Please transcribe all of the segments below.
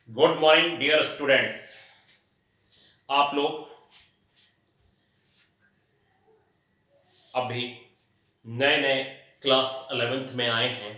Good morning dear students. आप लोग अभी नए नए क्लास 11th में आए हैं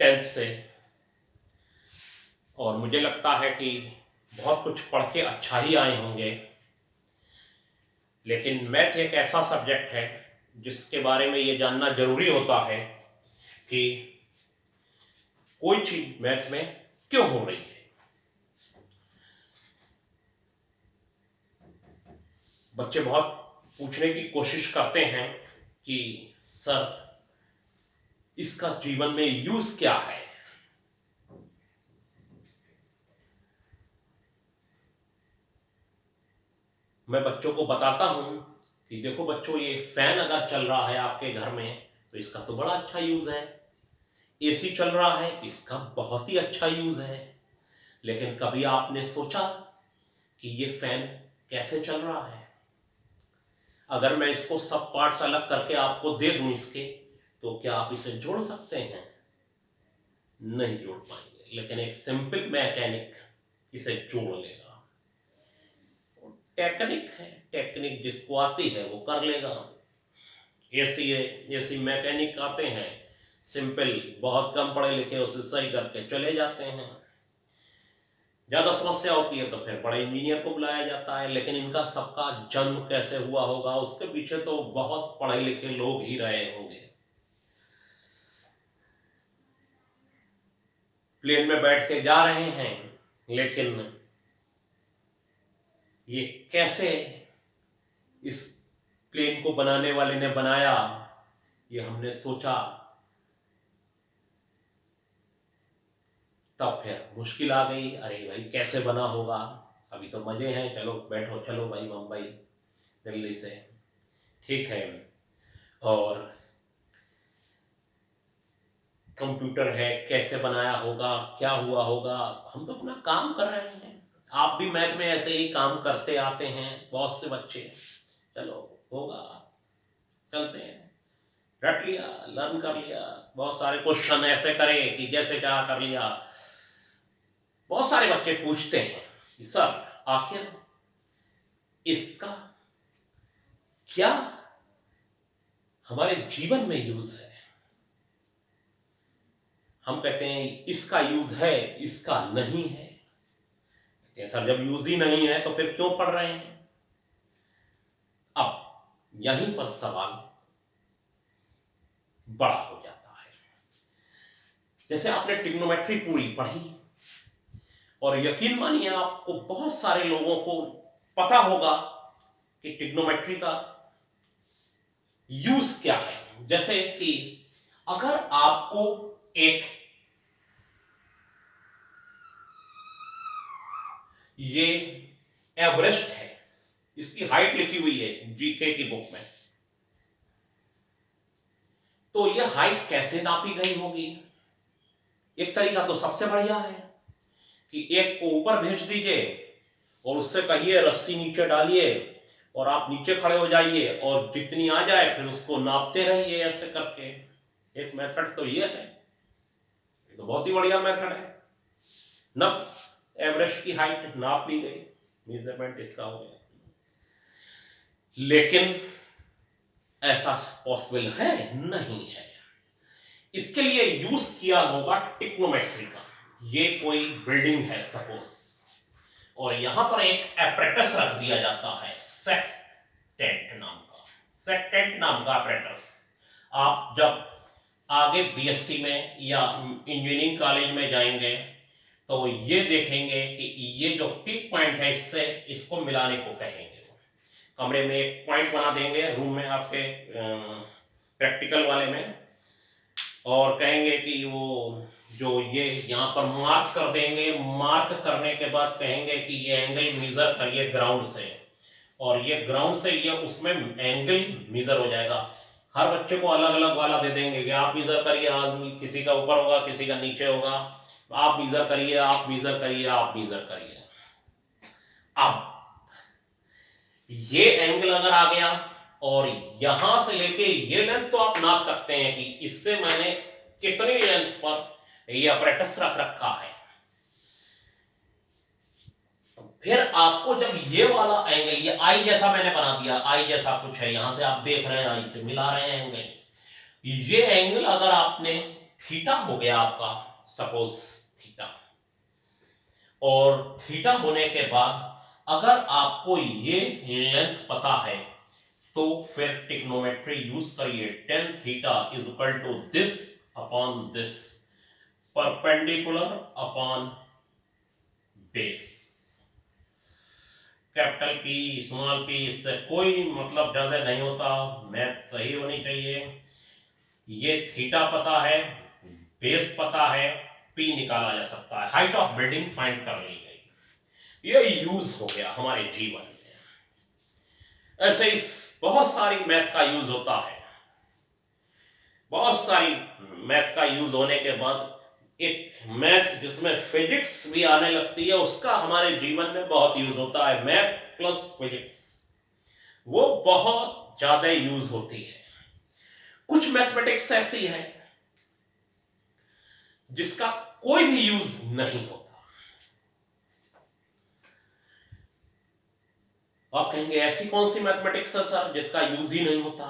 10th से, और मुझे लगता है कि बहुत कुछ पढ़ के अच्छा ही आए होंगे। लेकिन मैथ एक ऐसा सब्जेक्ट है जिसके बारे में ये जानना जरूरी होता है कि कोई चीज मैथ में क्यों हो रही है। बच्चे बहुत पूछने की कोशिश करते हैं कि सर, इसका जीवन में यूज क्या है। मैं बच्चों को बताता हूं कि देखो बच्चों, ये फैन अगर चल रहा है आपके घर में तो इसका तो बड़ा अच्छा यूज है। एसी चल रहा है, इसका बहुत ही अच्छा यूज है। लेकिन कभी आपने सोचा कि ये फैन कैसे चल रहा है? अगर मैं इसको सब पार्ट्स अलग करके आपको दे दूं इसके, तो क्या आप इसे जोड़ सकते हैं? नहीं जोड़ पाएंगे। लेकिन एक सिंपल मैकेनिक इसे जोड़ लेगा। टेक्निक है, टेक्निक जिसको आती है वो कर लेगा। एसी है, एसी मैकेनिक आते हैं, सिंपल, बहुत कम पढ़े लिखे उसे सही करके चले जाते हैं। ज्यादा समस्या होती है तो फिर बड़े इंजीनियर को बुलाया जाता है। लेकिन इनका सबका जन्म कैसे हुआ होगा उसके पीछे तो बहुत पढ़े लिखे लोग ही रहे होंगे। प्लेन में बैठ के जा रहे हैं, लेकिन ये कैसे इस प्लेन को बनाने वाले ने बनाया, ये हमने सोचा। तब फिर मुश्किल आ गई, अरे भाई कैसे बना होगा। अभी तो मजे हैं, चलो बैठो, चलो भाई मुंबई दिल्ली से, ठीक है। और कंप्यूटर है, कैसे बनाया होगा, क्या हुआ होगा। हम तो अपना काम कर रहे हैं। आप भी मैथ में ऐसे ही काम करते आते हैं, बहुत से बच्चे। चलो होगा, चलते हैं। रट लिया, लर्न कर लिया, बहुत सारे क्वेश्चन ऐसे करें कि जैसे चाह कर लिया। बहुत सारे बच्चे पूछते हैं कि सर, आखिर इसका क्या हमारे जीवन में यूज है? हम कहते हैं इसका यूज है, इसका नहीं है। कहते हैं सर, जब यूज ही नहीं है तो फिर क्यों पढ़ रहे हैं? अब यहीं पर सवाल बड़ा हो जाता है। जैसे आपने ट्रिग्नोमेट्री पूरी पढ़ी, और यकीन मानिए आपको बहुत सारे लोगों को पता होगा कि ट्रिग्नोमेट्री का यूज क्या है। जैसे कि अगर आपको एक ये एवरेस्ट है, इसकी हाइट लिखी हुई है जीके की बुक में, तो ये हाइट कैसे नापी गई होगी? एक तरीका तो सबसे बढ़िया है कि एक को ऊपर भेज दीजिए और उससे कहिए रस्सी नीचे डालिए, और आप नीचे खड़े हो जाइए और जितनी आ जाए फिर उसको नापते रहिए ऐसे करके। एक मेथड तो ये है, ये तो बहुत ही बढ़िया मेथड है। नप एवरेस्ट की हाइट नाप ली गई, मेजरमेंट इसका हो गया। लेकिन ऐसा पॉसिबल है? नहीं है। इसके लिए यूज किया होगा ट्रिग्नोमेट्री का। ये कोई बिल्डिंग है सपोज, और यहां पर एक एपरेटस रख दिया जाता है, सेक्सटेंट नाम का। सेक्टेंट नाम का एपरेटस। आप जब आगे बीएससी में या इंजीनियरिंग कॉलेज में जाएंगे तो ये देखेंगे कि ये जो पिक पॉइंट है, इससे इसको मिलाने को कहेंगे। कमरे में एक पॉइंट बना देंगे, रूम में आपके प्रैक्टिकल वाले में, और कहेंगे कि वो जो ये यहाँ पर मार्क कर देंगे। मार्क करने के बाद कहेंगे कि ये एंगल मेजर करिए ग्राउंड से, और ये ग्राउंड से ये उसमें एंगल मेजर हो जाएगा। हर बच्चे को अलग अलग वाला दे देंगे कि आप मेजर करिए, आज किसी का ऊपर होगा, किसी का नीचे होगा, आप मेजर करिए, आप मेजर करिए, आप मेजर करिए। अब ये एंगल अगर आ गया और यहां से लेके ये लेंथ, तो आप नाप सकते हैं कि इससे मैंने कितनी लेंथ पर ये अपरेटस रख रखा है। फिर आपको जब ये वाला एंगल, ये आई जैसा मैंने बना दिया, आई जैसा कुछ है, यहां से आप देख रहे हैं आई से मिला रहे हैं एंगल, ये एंगल अगर आपने थीटा हो गया आपका, सपोज थीटा, और थीटा होने के बाद अगर आपको ये लेंथ पता है तो फिर ट्रिग्नोमेट्री यूज करिए। tan theta is equal to this upon this, perpendicular upon base, capital P small P, इससे कोई मतलब ज्यादा नहीं होता, मैथ सही होनी चाहिए। ये थीटा पता है, बेस पता है, पी निकाला जा सकता है, हाइट ऑफ बिल्डिंग फाइंड कर ली गई, ये यूज हो गया हमारे जीवन में। ऐसे इस बहुत सारी मैथ का यूज होता है, बहुत सारी मैथ का यूज होने के बाद एक मैथ जिसमें फिजिक्स भी आने लगती है, उसका हमारे जीवन में बहुत यूज होता है। मैथ प्लस फिजिक्स वो बहुत ज्यादा यूज होती है। कुछ मैथमेटिक्स ऐसी है जिसका कोई भी यूज नहीं होता। आप कहेंगे ऐसी कौन सी मैथमेटिक्स है सर जिसका यूज ही नहीं होता?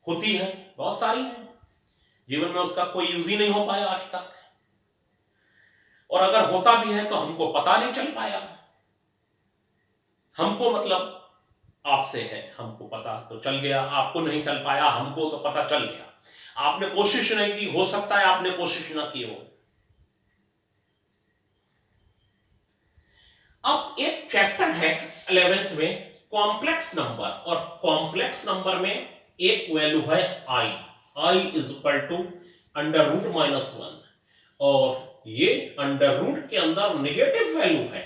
होती है, बहुत सारी है, जीवन में उसका कोई यूज ही नहीं हो पाया आज तक, और अगर होता भी है तो हमको पता नहीं चल पाया। हमको मतलब आपसे है, हमको पता तो चल गया, आपको नहीं चल पाया, हमको तो पता चल गया। आपने कोशिश नहीं की, हो सकता है आपने कोशिश ना की हो। अब एक चैप्टर है 11th में कॉम्प्लेक्स नंबर, और कॉम्प्लेक्स नंबर में एक वैल्यू है I, I is equal to under root minus one, और ये अंडर रूट के अंदर नेगेटिव वैल्यू है।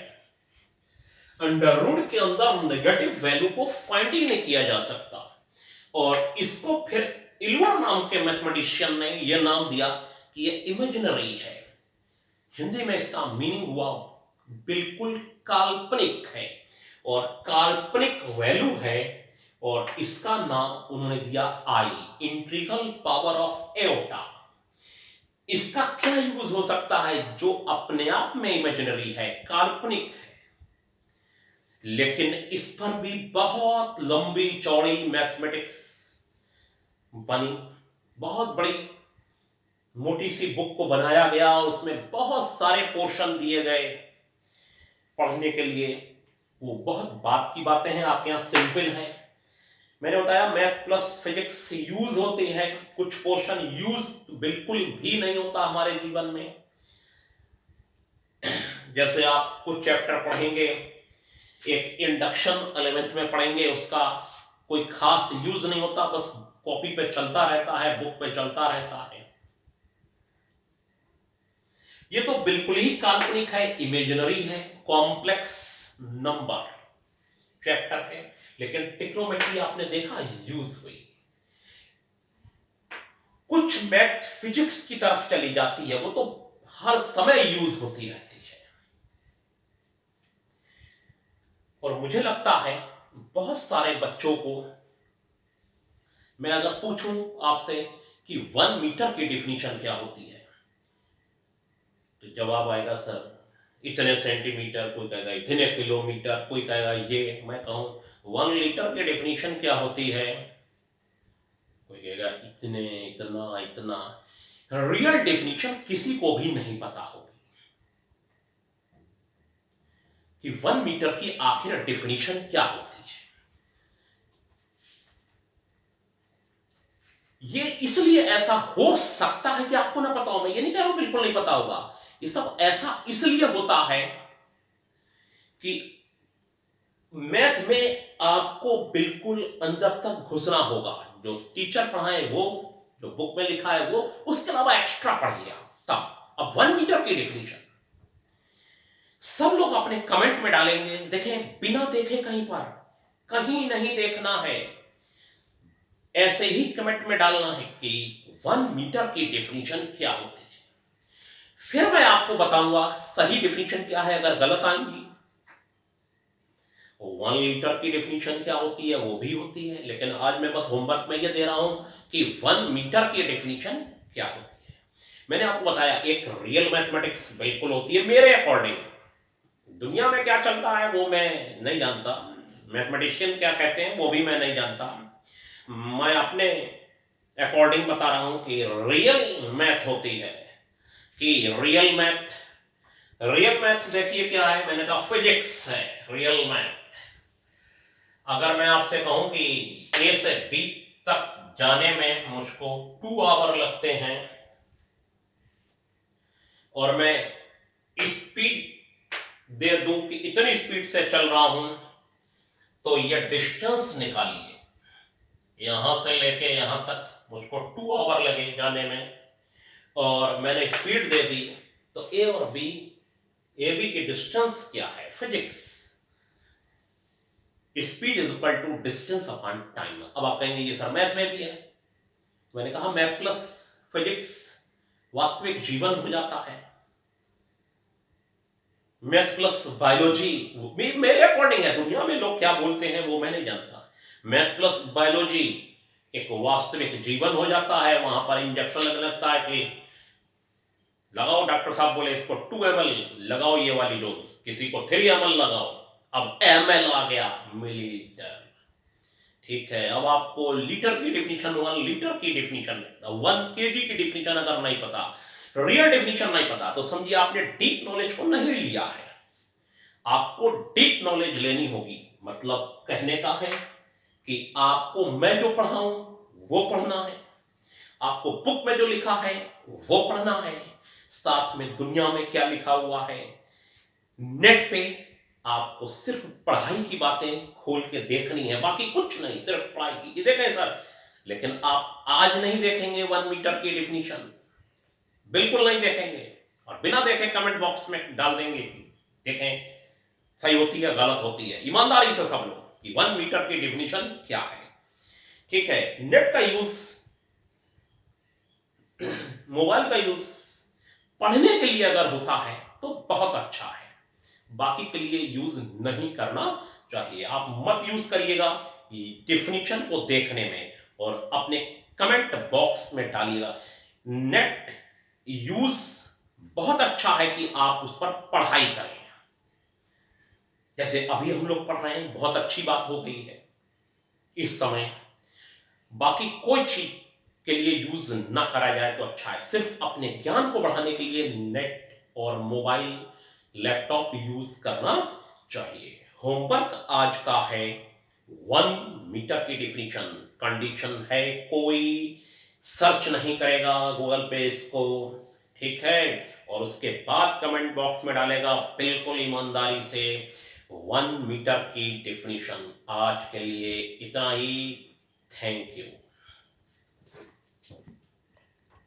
अंडर रूट के अंदर नेगेटिव वैल्यू को फाइंड ही नहीं किया जा सकता, और इसको फिर इल्वर नाम के मैथमेटिशियन ने यह नाम दिया कि ये इमेजिनरी है। हिंदी में इसका मीनिंग हुआ बिल्कुल काल्पनिक है, और काल्पनिक वैल्यू है, और इसका नाम उन्होंने दिया आई, इंटीग्रल पावर ऑफ एओटा। इसका क्या यूज हो सकता है जो अपने आप में इमेजिनरी है, काल्पनिक है, लेकिन इस पर भी बहुत लंबी चौड़ी मैथमेटिक्स बनी, बहुत बड़ी मोटी सी बुक को बनाया गया, उसमें बहुत सारे पोर्शन दिए गए पढ़ने के लिए। वो बहुत बात की बातें हैं, आपके यहां सिंपल है। मैंने बताया मैथ प्लस फिजिक्स यूज होती है, कुछ पोर्शन यूज बिल्कुल भी नहीं होता हमारे जीवन में। जैसे आप कुछ चैप्टर पढ़ेंगे, एक इंडक्शन 11th में पढ़ेंगे, उसका कोई खास यूज नहीं होता, बस कॉपी पे चलता रहता है, बुक पे चलता रहता है। ये तो बिल्कुल ही काल्पनिक है, इमेजिनरी है, कॉम्प्लेक्स नंबर चैप्टर है। लेकिन ट्रिग्नोमेट्री आपने देखा यूज हुई, कुछ मैथ फिजिक्स की तरफ चली जाती है, वो तो हर समय यूज होती रहती है। और मुझे लगता है बहुत सारे बच्चों को मैं अगर पूछूं आपसे कि 1 मीटर की डेफिनेशन क्या होती है, तो जवाब आएगा सर इतने सेंटीमीटर, कोई कहेगा इतने किलोमीटर, कोई कहेगा ये। मैं कहूं 1 लीटर की डेफिनेशन क्या होती है, कोई कहेगा इतने, इतना, इतना। रियल डेफिनेशन किसी को भी नहीं पता होगी कि 1 मीटर की आखिर डेफिनेशन क्या होती है। ये इसलिए ऐसा हो सकता है कि आपको ना पता हो, मैं ये नहीं कह रहा हूं बिल्कुल नहीं पता होगा, ये सब ऐसा इसलिए होता है कि मैथ में आपको बिल्कुल अंदर तक घुसना होगा। जो टीचर पढ़ाए वो, जो बुक में लिखा है वो, उसके अलावा एक्स्ट्रा पढ़िए आप तब। अब 1 मीटर की डेफिनेशन सब लोग अपने कमेंट में डालेंगे, देखें बिना देखे कहीं पर, कहीं नहीं देखना है, ऐसे ही कमेंट में डालना है कि 1 मीटर की डेफिनेशन क्या होती है। फिर मैं आपको बताऊंगा सही डेफिनेशन क्या है, अगर गलत आएंगी 1 लीटर की डेफिनेशन क्या होती है वो भी होती है। लेकिन आज मैं बस होमवर्क में ये दे रहा हूं कि 1 मीटर की डेफिनेशन क्या होती है। मैंने आपको बताया एक रियल मैथमेटिक्स बिल्कुल होती है मेरे अकॉर्डिंग, दुनिया में क्या चलता है वो मैं नहीं जानता, मैथमेटिशियन क्या कहते हैं वो भी मैं नहीं जानता। मैं अपने अकॉर्डिंग बता रहा हूं कि रियल मैथ होती है, कि रियल मैथ देखिए क्या है, मैंने कहा फिजिक्स है रियल मैथ। अगर मैं आपसे कहूं कि ए से बी तक जाने में मुझको 2 आवर लगते हैं और मैं स्पीड दे दूं कि इतनी स्पीड से चल रहा हूं, तो यह डिस्टेंस निकालिए, यहां से लेके यहां तक मुझको 2 आवर लगे जाने में, और मैंने स्पीड दे दी, तो ए और बी, ए बी की डिस्टेंस क्या है, physics, speed is equal to distance upon time. अब आप कहेंगे ये सर मैथ में भी है, मैंने कहा मैथ प्लस फिजिक्स वास्तविक जीवन हो जाता है, मैथ प्लस बायोलॉजी मेरे अकॉर्डिंग है, दुनिया में लोग क्या बोलते हैं वो मैं नहीं जानता। मैथ प्लस बायोलॉजी एक वास्तविक जीवन हो जाता है, वहां पर इंजेक्शन लगने लगता है कि लगाओ, डॉक्टर साहब बोले इसको 2 ml लगाओ ये वाली डोज, किसी को 3 ml लगाओ, अब ml आ गया, मिलीलीटर। ठीक है, अब आपको लीटर की डेफिनेशन, 1 लीटर की डेफिनेशन, 1 केजी की डेफिनेशन अगर नहीं पता, रियल डेफिनेशन नहीं पता, तो समझिए आपने डीप नॉलेज को नहीं लिया है। आपको डीप नॉलेज लेनी होगी, मतलब कहने का है कि आपको मैं जो पढ़ाऊं वो पढ़ना है, आपको बुक में जो लिखा है वो पढ़ना है, साथ में दुनिया में क्या लिखा हुआ है नेट पे, आपको सिर्फ पढ़ाई की बातें खोल के देखनी है, बाकी कुछ नहीं, सिर्फ पढ़ाई की। ये देखें सर, लेकिन आप आज नहीं देखेंगे 1 मीटर की डेफिनेशन, बिल्कुल नहीं देखेंगे, और बिना देखे कमेंट बॉक्स में डाल देंगे, देखें सही होती है गलत होती है, ईमानदारी से सब लोग, कि 1 मीटर की डेफिनेशन क्या है। ठीक है, नेट का यूज, मोबाइल का यूज पढ़ने के लिए अगर होता है तो बहुत अच्छा है, बाकी के लिए यूज नहीं करना चाहिए। आप मत यूज करिएगा डेफिनेशन को देखने में, और अपने कमेंट बॉक्स में डालिएगा। नेट यूज बहुत अच्छा है कि आप उस पर पढ़ाई करें, जैसे अभी हम लोग पढ़ रहे हैं, बहुत अच्छी बात हो गई है इस समय। बाकी कोई चीज के लिए यूज ना करा जाए तो अच्छा है, सिर्फ अपने ज्ञान को बढ़ाने के लिए नेट और मोबाइल लैपटॉप यूज करना चाहिए। होमवर्क आज का है 1 मीटर की डेफिनेशन, कंडीशन है कोई सर्च नहीं करेगा गूगल पे इसको, ठीक है, और उसके बाद कमेंट बॉक्स में डालेगा बिल्कुल ईमानदारी से 1 मीटर की डेफिनेशन। आज के लिए इतना ही, थैंक यू।